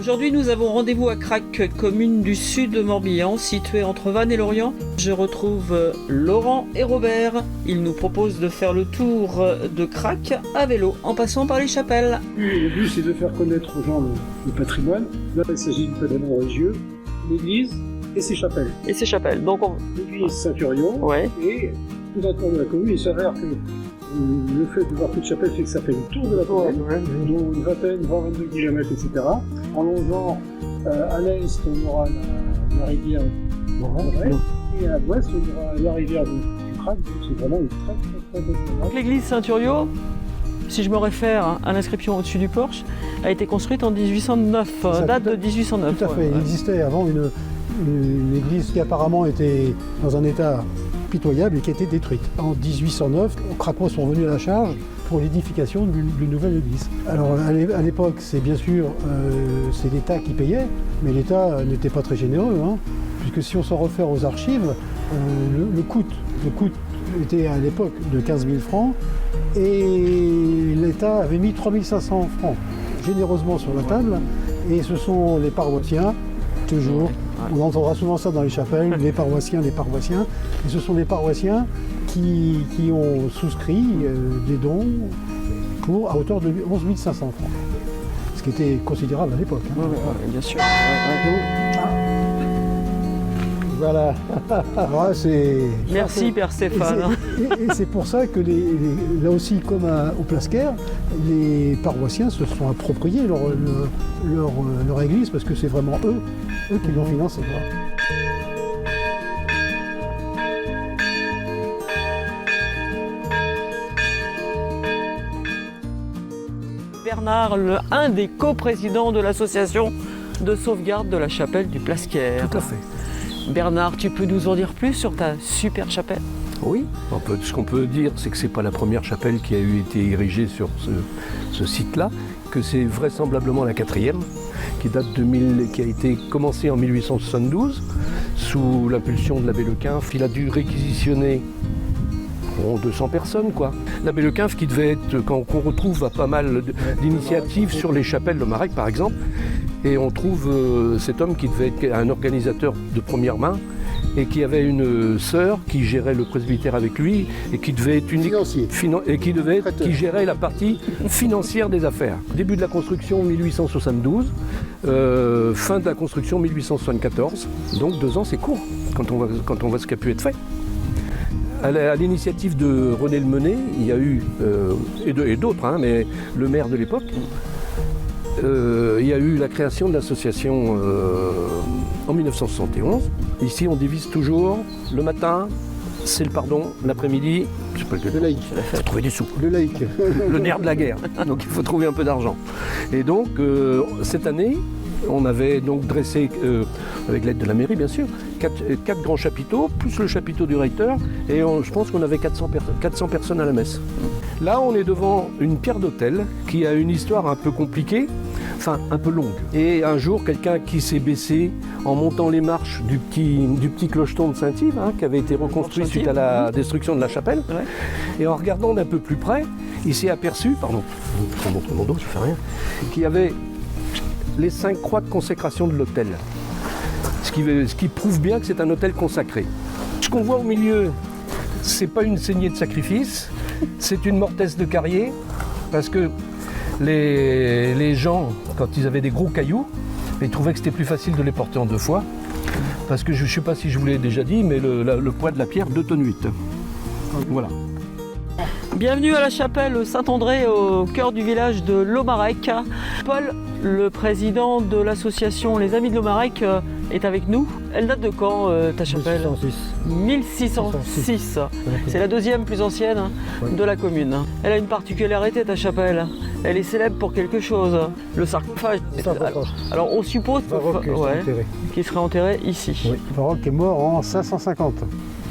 Aujourd'hui, nous avons rendez-vous à Crac, commune du sud de Morbihan, située entre Vannes et Lorient. Je retrouve Laurent et Robert. Ils nous proposent de faire le tour de Crac à vélo, en passant par les chapelles. Le but, c'est de faire connaître aux gens le patrimoine. Là, il s'agit du patrimoine religieux, l'église et ses chapelles. Et ces chapelles. Donc L'église Saint-Turion et tout un tour de la commune. Il s'avère que le fait de voir toute chapelle fait que ça fait le tour de la commune, dont une vingtaine, 22 km, etc. En longeant à l'est, on aura la rivière et à l'ouest, on aura la rivière du Crac. Donc c'est vraiment une très bonne zone. l'église Saint-Turion, si je me réfère à l'inscription au-dessus du porche, a été construite en 1809, date de 1809. Tout à fait, il existait avant une église qui apparemment était dans un état pitoyable et qui a été détruite. En 1809, les Cracois sont venus à la charge pour l'édification d'une nouvelle église. Alors à l'époque, c'est bien sûr c'est l'État qui payait, mais l'État n'était pas très généreux, puisque si on s'en réfère aux archives, le coût était à l'époque de 15 000 francs et l'État avait mis 3 500 francs généreusement sur la table, et ce sont les paroissiens, toujours, on entendra souvent ça dans les chapelles, les paroissiens, et ce sont les paroissiens qui ont souscrit des dons à hauteur de 11 500 francs, ce qui était considérable à l'époque. Bien sûr. Voilà. Merci Père Stéphane. Et c'est pour ça que là aussi, comme au Plasquer, les paroissiens se sont appropriés leur église, parce que c'est vraiment eux qui l'ont financée. Bernard, un des coprésidents de l'association de sauvegarde de la chapelle du Plasquer. Tout à fait. Bernard, tu peux nous en dire plus sur ta super chapelle? Oui, ce qu'on peut dire, c'est que ce n'est pas la première chapelle qui a été érigée sur ce site-là, que c'est vraisemblablement la quatrième, qui a été commencée en 1872, sous l'impulsion de l'abbé Lequinf. Il a dû réquisitionner 200 personnes, quoi. L'abbé Lequinf qui devait être, qu'on retrouve à pas mal d'initiatives sur les chapelles de Marec, par exemple, et on trouve cet homme qui devait être un organisateur de première main et qui avait une sœur qui gérait le presbytère avec lui et qui devait être qui gérait la partie financière des affaires. Début de la construction 1872, fin de la construction 1874, donc 2 ans c'est court quand on voit ce qui a pu être fait. À l'initiative de René Lemené, il y a eu, et d'autres, mais le maire de l'époque, il y a eu la création de l'association en 1971. Ici, on divise toujours le matin, c'est le pardon, l'après-midi, c'est pas le laïc. Il faut trouver des sous. Le laïc. Le nerf de la guerre. Donc il faut trouver un peu d'argent. Et donc, cette année, on avait donc dressé, avec l'aide de la mairie bien sûr, 4 grands chapiteaux, plus le chapiteau du recteur, et je pense qu'on avait 400 personnes à la messe. Là, on est devant une pierre d'autel qui a une histoire un peu compliquée, enfin un peu longue. Et un jour, quelqu'un qui s'est baissé en montant les marches du petit clocheton de Saint-Yves, qui avait été reconstruit suite à la destruction de la chapelle, et en regardant d'un peu plus près, il s'est aperçu, pardon, je montre mon dos, je fais rien, qu'il y avait les 5 croix de consécration de l'autel. Ce qui prouve bien que c'est un autel consacré. Ce qu'on voit au milieu, c'est pas une saignée de sacrifice, c'est une mortaise de carrier, parce que les gens, quand ils avaient des gros cailloux, ils trouvaient que c'était plus facile de les porter en 2 fois, parce que je ne sais pas si je vous l'ai déjà dit, mais le poids de la pierre, 2 tonnes 8. Voilà. Bienvenue à la chapelle Saint-André, au cœur du village de Lomarec. Paul, le président de l'association Les Amis de Lomarec, est avec nous. Elle date de quand ta chapelle? 1606. C'est la 2e plus ancienne de la commune. Elle a une particularité, ta chapelle. Elle est célèbre pour quelque chose. Le sarcophage. Alors on suppose qu'il serait enterré ici. Oui. Baroque est mort en 550.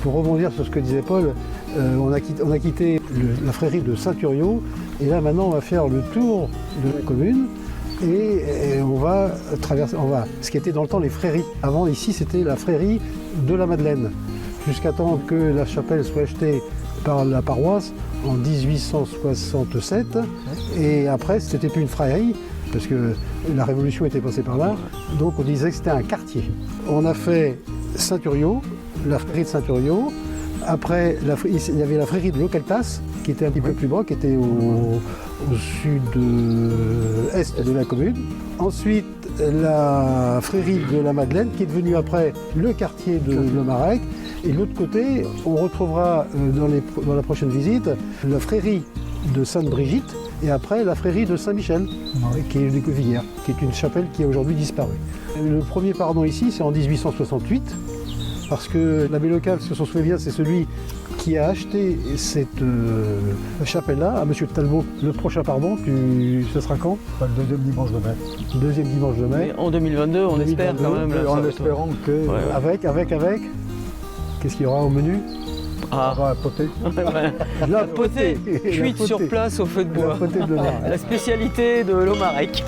Pour rebondir sur ce que disait Paul, on a quitté la frérie de Saint-Turion, et là maintenant on va faire le tour de la commune et on va traverser, ce qui était dans le temps les fréries. Avant ici c'était la frérie de la Madeleine, jusqu'à temps que la chapelle soit achetée par la paroisse en 1867, et après c'était plus une frérie, parce que la Révolution était passée par là, donc on disait que c'était un quartier. On a fait Saint-Thuriau, la frérie de Saint-Thuriau. Après, il y avait la frérie de Localtas, qui était un petit peu plus bas, qui était au sud-est de la commune. Ensuite, la frérie de la Madeleine, qui est devenue après le quartier de Lomarec. Et de l'autre côté, on retrouvera dans la prochaine visite la frérie de Sainte-Brigitte et après la frérie de Saint-Michel, qui est une Covillère, qui est une chapelle qui a aujourd'hui disparu. Le premier pardon ici, c'est en 1868. Parce que l'abbé local, si on s'en souvient bien, c'est celui qui a acheté cette chapelle-là à M. Talbot. Le prochain pardon, ce sera quand? Le deuxième dimanche de mai. Le deuxième dimanche de mai. Mais en 2022, on espère quand même. En espérant que... Ouais. Avec. Qu'est-ce qu'il y aura au menu? On va poter. La potée, cuite sur place au feu de bois. La potée de Lomarec. La spécialité de Lomarec.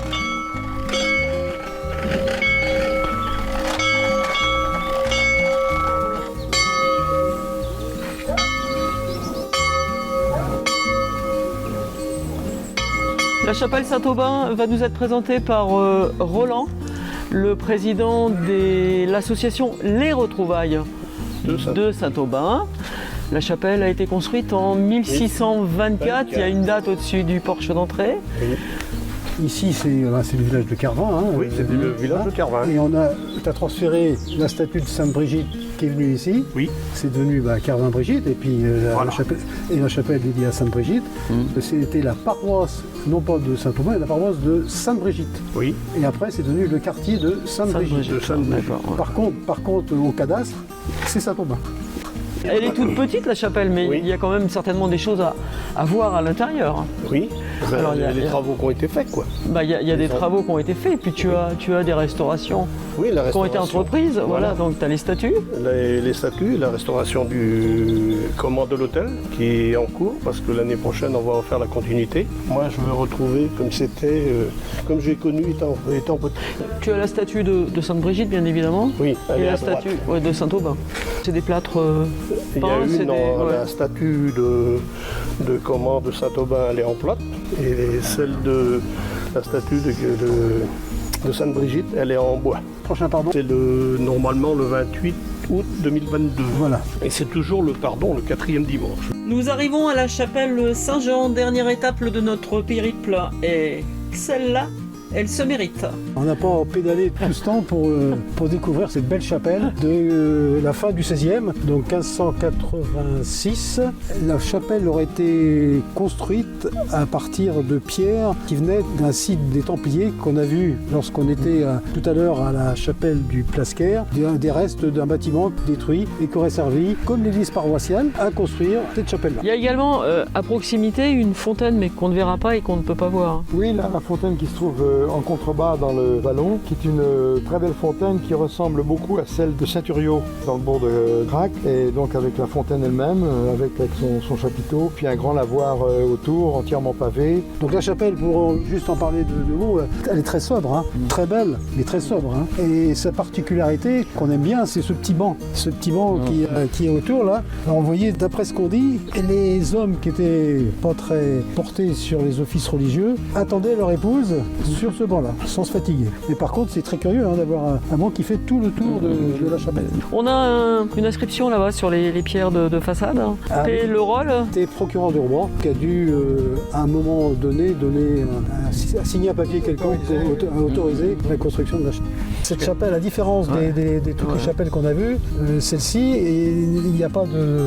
La chapelle Saint-Aubin va nous être présentée par Roland, le président de l'association Les Retrouvailles de Saint-Aubin. La chapelle a été construite en 1624, il y a une date au-dessus du porche d'entrée. Ici, c'est le village de Carvin. Hein, Oui, c'est le village de Carvin. Et on a transféré la statue de Sainte-Brigitte qui est venue ici. Oui. C'est devenu Carvin-Brigitte et puis la chapelle dédiée à Sainte-Brigitte. C'était la paroisse, non pas de Saint-Aubin, mais la paroisse de Sainte-Brigitte. Oui. Et après, c'est devenu le quartier de Sainte-Brigitte. D'accord, ouais. Par contre, au cadastre, c'est Saint-Aubin. Elle est toute petite la chapelle, mais Oui. il y a quand même certainement des choses à voir à l'intérieur. Oui, Alors, il y a les travaux qui ont été faits, quoi. Il y a des travaux qui ont été faits, et puis tu as des restaurations Oui, la qui ont été restauration. entreprises. Voilà, donc tu as les statues. Les statues, la restauration de l'hôtel qui est en cours parce que l'année prochaine on va en faire la continuité. Moi je veux retrouver comme c'était, comme j'ai connu étant petit. Tu as la statue de Sainte-Brigitte, bien évidemment, Oui, elle et est la à droite. statue de Saint-Aubin. C'est des plâtres Il y a peints, c'est la statue de Saint-Aubin, elle est en plâtre et celle de la statue de Sainte-Brigitte, elle est en bois. Prochain pardon. C'est normalement le 28 août 2022. Voilà. Et c'est toujours le 4e dimanche. Nous arrivons à la chapelle Saint-Jean, dernière étape de notre périple, et celle-là, elle se mérite. On n'a pas pédalé tout ce temps pour découvrir cette belle chapelle de la fin du XVIe, donc 1586. La chapelle aurait été construite à partir de pierres qui venaient d'un site des Templiers qu'on a vu lorsqu'on était tout à l'heure à la chapelle du Plasquer, des restes d'un bâtiment détruit et qui aurait servi, comme l'église paroissiale, à construire cette chapelle-là. Il y a également à proximité une fontaine, mais qu'on ne verra pas et qu'on ne peut pas voir. Oui, la fontaine qui se trouve en contrebas dans le vallon, qui est une très belle fontaine qui ressemble beaucoup à celle de Saint-Thuriau dans le bourg de Grac, et donc avec la fontaine elle-même, avec son chapiteau, puis un grand lavoir autour, entièrement pavé. Donc la chapelle, pour juste en parler de mots, elle est très sobre, hein, très belle, mais très sobre. Hein. Et sa particularité qu'on aime bien, c'est ce petit banc qui est autour là. Alors, on voyait, d'après ce qu'on dit, les hommes qui étaient pas très portés sur les offices religieux attendaient leur épouse sur ce banc-là, sans se fatiguer. Mais par contre, c'est très curieux hein, d'avoir un banc qui fait tout le tour de la chapelle. On a une inscription là-bas sur les pierres de façade. Ah, Et oui. le rôle C'était procureur du roi qui a dû, à un moment donné, signer un papier quelconque pour autoriser la construction de la chapelle. Cette chapelle, à différence des toutes les chapelles qu'on a vues, celle-ci, il n'y a pas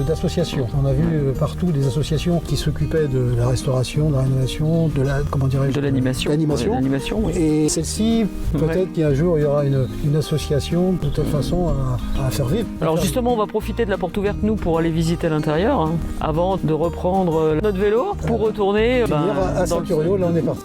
d'association. On a vu partout des associations qui s'occupaient de la restauration, de la rénovation, de l'animation. L'animation, oui. Et celle-ci, peut-être qu'un jour, il y aura une association de toute façon à faire vivre. Alors justement, on va profiter de la porte ouverte, nous, pour aller visiter l'intérieur, hein, avant de reprendre notre vélo pour retourner à dans le Saint-Thuriau, là on est parti.